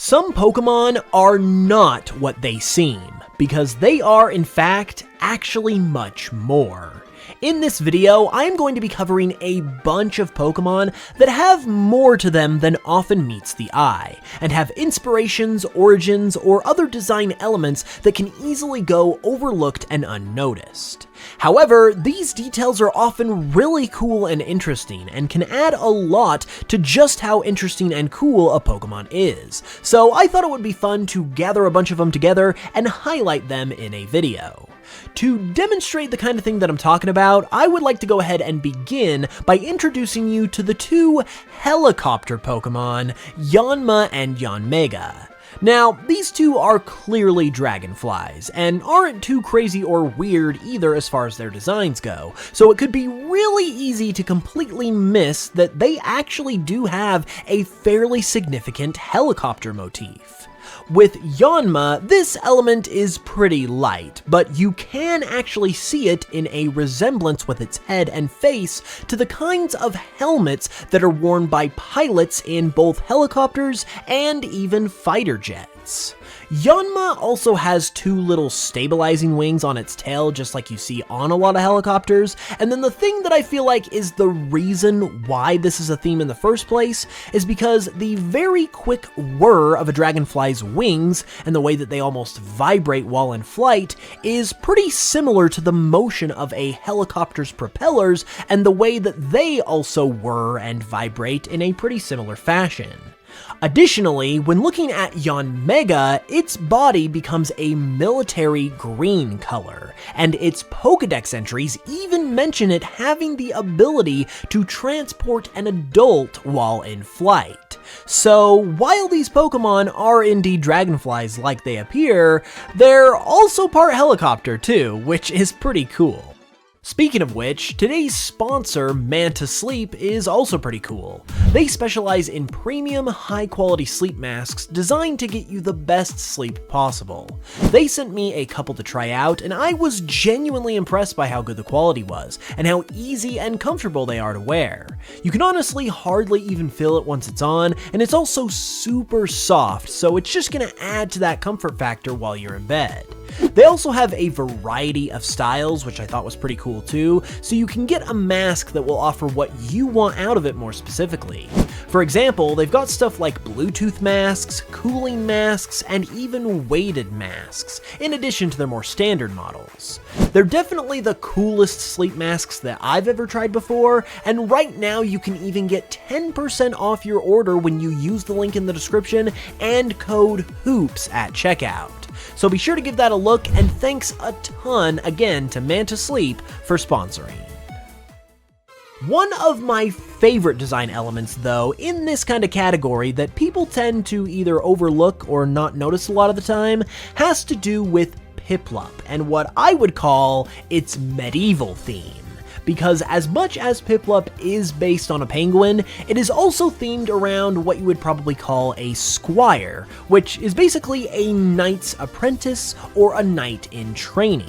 Some Pokemon are not what they seem, because they are, in fact, actually much more. In this video, I am going to be covering a bunch of Pokemon that have more to them than often meets the eye, and have inspirations, origins, or other design elements that can easily go overlooked and unnoticed. However, these details are often really cool and interesting, and can add a lot to just how interesting and cool a Pokemon is, so I thought it would be fun to gather a bunch of them together and highlight them in a video. To demonstrate the kind of thing that I'm talking about, I would like to go ahead and begin by introducing you to the two helicopter Pokemon, Yanma and Yanmega. Now, these two are clearly dragonflies, and aren't too crazy or weird either as far as their designs go, so it could be really easy to completely miss that they actually do have a fairly significant helicopter motif. With Yanma, this element is pretty light, but you can actually see it in a resemblance with its head and face to the kinds of helmets that are worn by pilots in both helicopters and even fighter jets. Yanma also has two little stabilizing wings on its tail, just like you see on a lot of helicopters, and then the thing that I feel like is the reason why this is a theme in the first place is because the very quick whir of a dragonfly's wings, and the way that they almost vibrate while in flight, is pretty similar to the motion of a helicopter's propellers, and the way that they also whir and vibrate in a pretty similar fashion. Additionally, when looking at Yanmega, its body becomes a military green color, and its Pokédex entries even mention it having the ability to transport an adult while in flight. So, while these Pokemon are indeed dragonflies like they appear, they're also part helicopter too, which is pretty cool. Speaking of which, today's sponsor, Manta Sleep, is also pretty cool. They specialize in premium, high-quality sleep masks designed to get you the best sleep possible. They sent me a couple to try out, and I was genuinely impressed by how good the quality was, and how easy and comfortable they are to wear. You can honestly hardly even feel it once it's on, and it's also super soft, so it's just gonna add to that comfort factor while you're in bed. They also have a variety of styles, which I thought was pretty cool too, so you can get a mask that will offer what you want out of it more specifically. For example, they've got stuff like Bluetooth masks, cooling masks, and even weighted masks, in addition to their more standard models. They're definitely the coolest sleep masks that I've ever tried before, and right now you can even get 10% off your order when you use the link in the description and code HOOPS at checkout. So be sure to give that a look, and thanks a ton again to Manta Sleep for sponsoring. One of my favorite design elements, though, in this kind of category that people tend to either overlook or not notice a lot of the time, has to do with Piplup, and what I would call its medieval theme. Because as much as Piplup is based on a penguin, it is also themed around what you would probably call a squire, which is basically a knight's apprentice or a knight in training.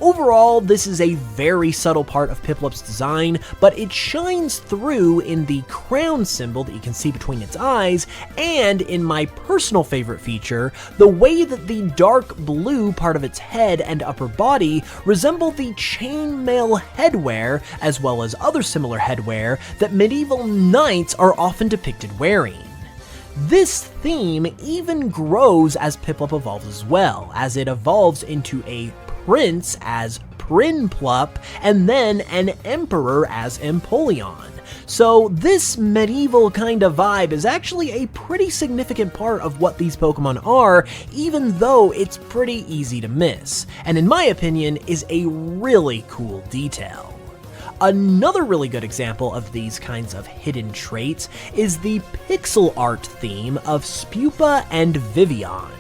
Overall, this is a very subtle part of Piplup's design, but it shines through in the crown symbol that you can see between its eyes, and in my personal favorite feature, the way that the dark blue part of its head and upper body resemble the chainmail headwear, as well as other similar headwear that medieval knights are often depicted wearing. This theme even grows as Piplup evolves as well, as it evolves into a prince as Prinplup, and then an emperor as Empoleon. So this medieval kind of vibe is actually a pretty significant part of what these Pokemon are, even though it's pretty easy to miss, and in my opinion is a really cool detail. Another really good example of these kinds of hidden traits is the pixel art theme of Spewpa and Vivillon.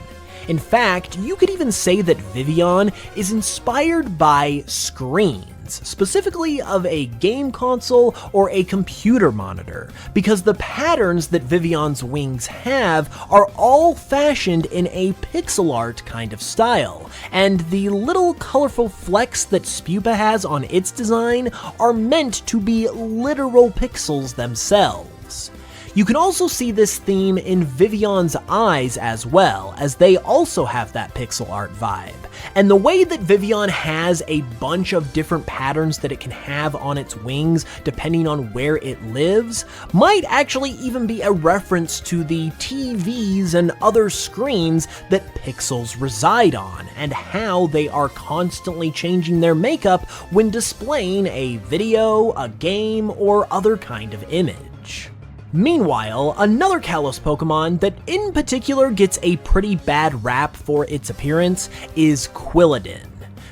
In fact, you could even say that Vivillon is inspired by screens, specifically of a game console or a computer monitor, because the patterns that Vivillon's wings have are all fashioned in a pixel art kind of style, and the little colorful flecks that Spewpa has on its design are meant to be literal pixels themselves. You can also see this theme in Vivillon's eyes as well, as they also have that pixel art vibe. And the way that Vivillon has a bunch of different patterns that it can have on its wings depending on where it lives might actually even be a reference to the TVs and other screens that pixels reside on, and how they are constantly changing their makeup when displaying a video, a game, or other kind of image. Meanwhile, another Kalos Pokemon that in particular gets a pretty bad rap for its appearance is Quilladin.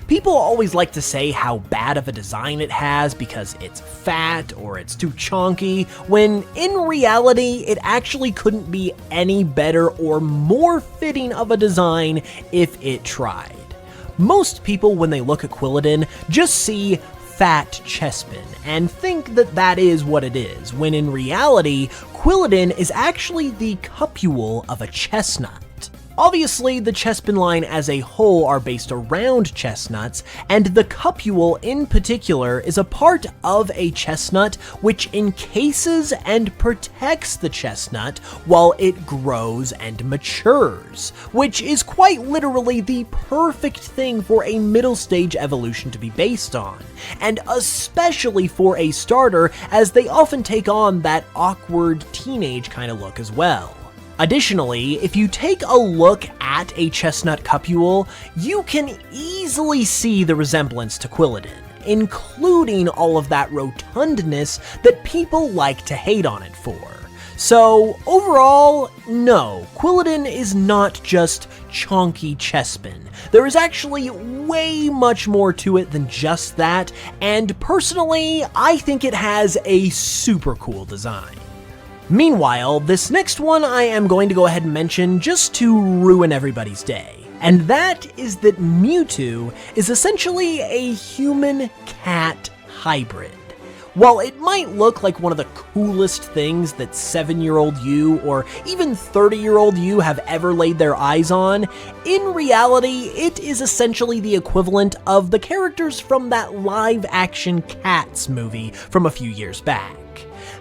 People always like to say how bad of a design it has because it's fat or it's too chonky, when in reality it actually couldn't be any better or more fitting of a design if it tried. Most people, when they look at Quilladin, just see fat Chespin and think that that is what it is, when in reality, Quilladin is actually the cupule of a chestnut. Obviously, the Chespin line as a whole are based around chestnuts, and the cupule in particular is a part of a chestnut which encases and protects the chestnut while it grows and matures, which is quite literally the perfect thing for a middle stage evolution to be based on, and especially for a starter, as they often take on that awkward teenage kind of look as well. Additionally, if you take a look at a chestnut cupule, you can easily see the resemblance to Quilladin, including all of that rotundness that people like to hate on it for. So overall, no, Quilladin is not just chonky Chespin. There is actually way much more to it than just that, and personally, I think it has a super cool design. Meanwhile, this next one I am going to go ahead and mention just to ruin everybody's day, and that is that Mewtwo is essentially a human-cat hybrid. While it might look like one of the coolest things that 7-year-old you or even 30-year-old you have ever laid their eyes on, in reality, it is essentially the equivalent of the characters from that live-action Cats movie from a few years back.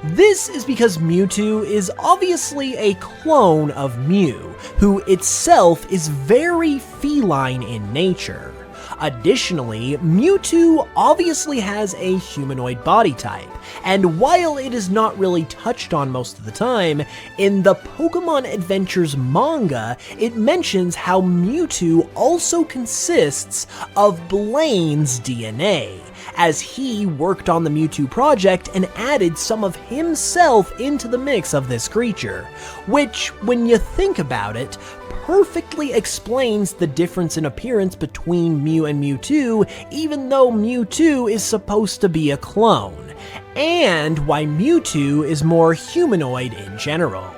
This is because Mewtwo is obviously a clone of Mew, who itself is very feline in nature. Additionally, Mewtwo obviously has a humanoid body type, and while it is not really touched on most of the time, in the Pokémon Adventures manga, it mentions how Mewtwo also consists of Blaine's DNA, as he worked on the Mewtwo project and added some of himself into the mix of this creature, which, when you think about it, perfectly explains the difference in appearance between Mew and Mewtwo, even though Mewtwo is supposed to be a clone, and why Mewtwo is more humanoid in general.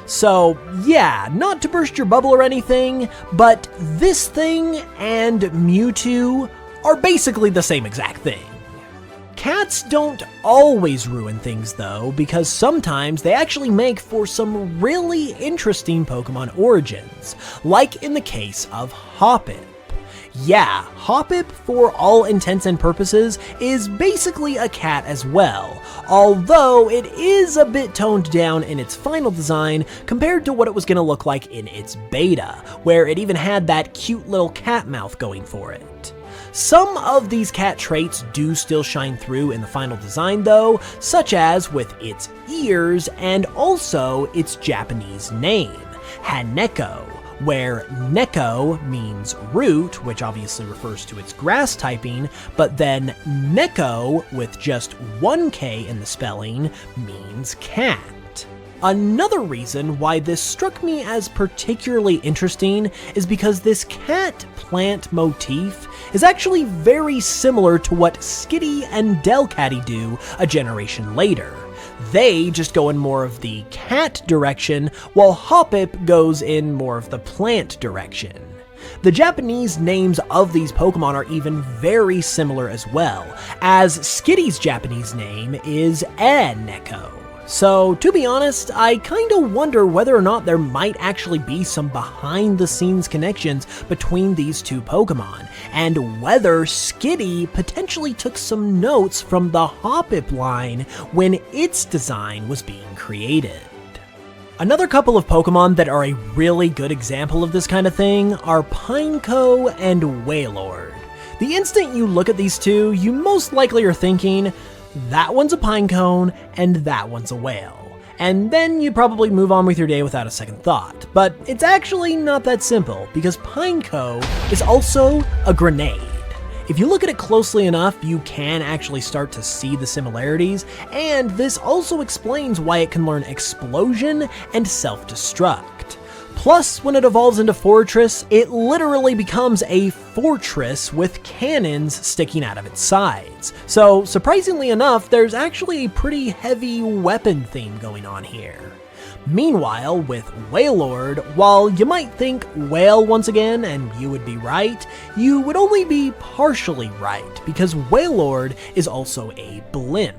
So yeah, not to burst your bubble or anything, but this thing and Mewtwo are basically the same exact thing. Cats don't always ruin things though, because sometimes they actually make for some really interesting Pokemon origins, like in the case of Hoppip. Yeah, Hoppip, for all intents and purposes, is basically a cat as well, although it is a bit toned down in its final design compared to what it was going to look like in its beta, where it even had that cute little cat mouth going for it. Some of these cat traits do still shine through in the final design though, such as with its ears and also its Japanese name, Haneko, where Neko means root, which obviously refers to its grass typing, but then Neko, with just one K in the spelling, means cat. Another reason why this struck me as particularly interesting is because this cat plant motif is actually very similar to what Skitty and Delcatty do a generation later. They just go in more of the cat direction, while Hoppip goes in more of the plant direction. The Japanese names of these Pokemon are even very similar as well, as Skitty's Japanese name is Neko. So, to be honest, I kinda wonder whether or not there might actually be some behind-the-scenes connections between these two Pokemon, and whether Skitty potentially took some notes from the Hoppip line when its design was being created. Another couple of Pokemon that are a really good example of this kind of thing are Pineco and Wailord. The instant you look at these two, you most likely are thinking, that one's a Pinecone and that one's a whale. And then you probably move on with your day without a second thought. But it's actually not that simple, because Pineco is also a grenade. If you look at it closely enough, you can actually start to see the similarities, and this also explains why it can learn Explosion and Self-Destruct. Plus, when it evolves into Fortress, it literally becomes a fortress with cannons sticking out of its sides. So, surprisingly enough, there's actually a pretty heavy weapon theme going on here. Meanwhile, with Wailord, while you might think whale once again, and you would be right, you would only be partially right, because Wailord is also a blimp.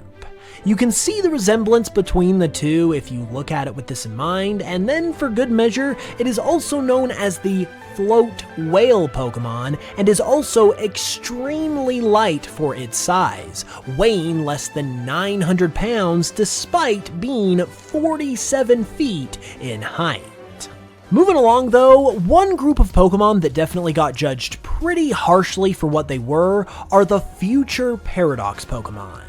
You can see the resemblance between the two if you look at it with this in mind, and then for good measure, it is also known as the float whale Pokemon, and is also extremely light for its size, weighing less than 900 pounds despite being 47 feet in height. Moving along though, one group of Pokemon that definitely got judged pretty harshly for what they were are the future Paradox Pokemon.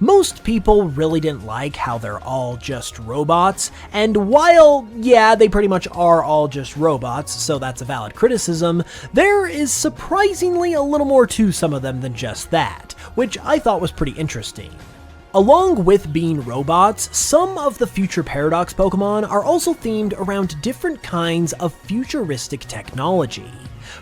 Most people really didn't like how they're all just robots, and while, yeah, they pretty much are all just robots, so that's a valid criticism, there is surprisingly a little more to some of them than just that, which I thought was pretty interesting. Along with being robots, some of the future Paradox Pokemon are also themed around different kinds of futuristic technology.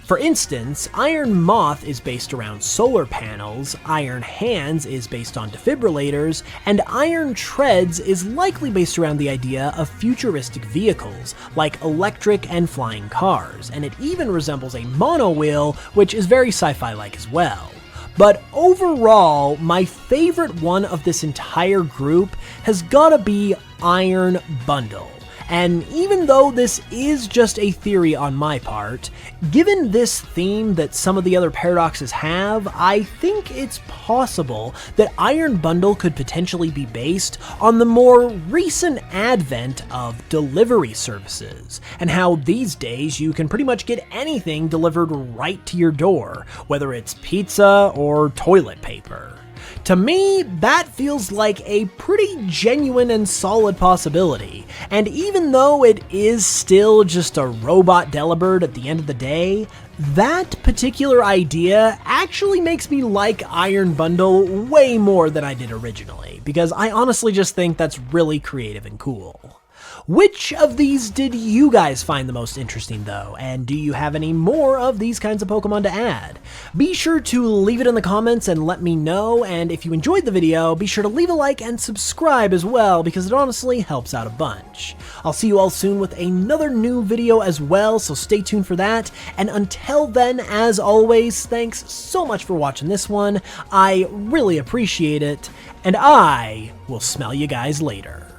For instance, Iron Moth is based around solar panels, Iron Hands is based on defibrillators, and Iron Treads is likely based around the idea of futuristic vehicles, like electric and flying cars, and it even resembles a monowheel, which is very sci-fi-like as well. But overall, my favorite one of this entire group has gotta be Iron Bundle. And even though this is just a theory on my part, given this theme that some of the other Paradoxes have, I think it's possible that Iron Bundle could potentially be based on the more recent advent of delivery services, and how these days you can pretty much get anything delivered right to your door, whether it's pizza or toilet paper. To me, that feels like a pretty genuine and solid possibility, and even though it is still just a robot Delibird at the end of the day, that particular idea actually makes me like Iron Bundle way more than I did originally, because I honestly just think that's really creative and cool. Which of these did you guys find the most interesting though, and do you have any more of these kinds of Pokemon to add? Be sure to leave it in the comments and let me know, and if you enjoyed the video, be sure to leave a like and subscribe as well, because it honestly helps out a bunch. I'll see you all soon with another new video as well, so stay tuned for that, and until then, as always, thanks so much for watching this one, I really appreciate it, and I will smell you guys later.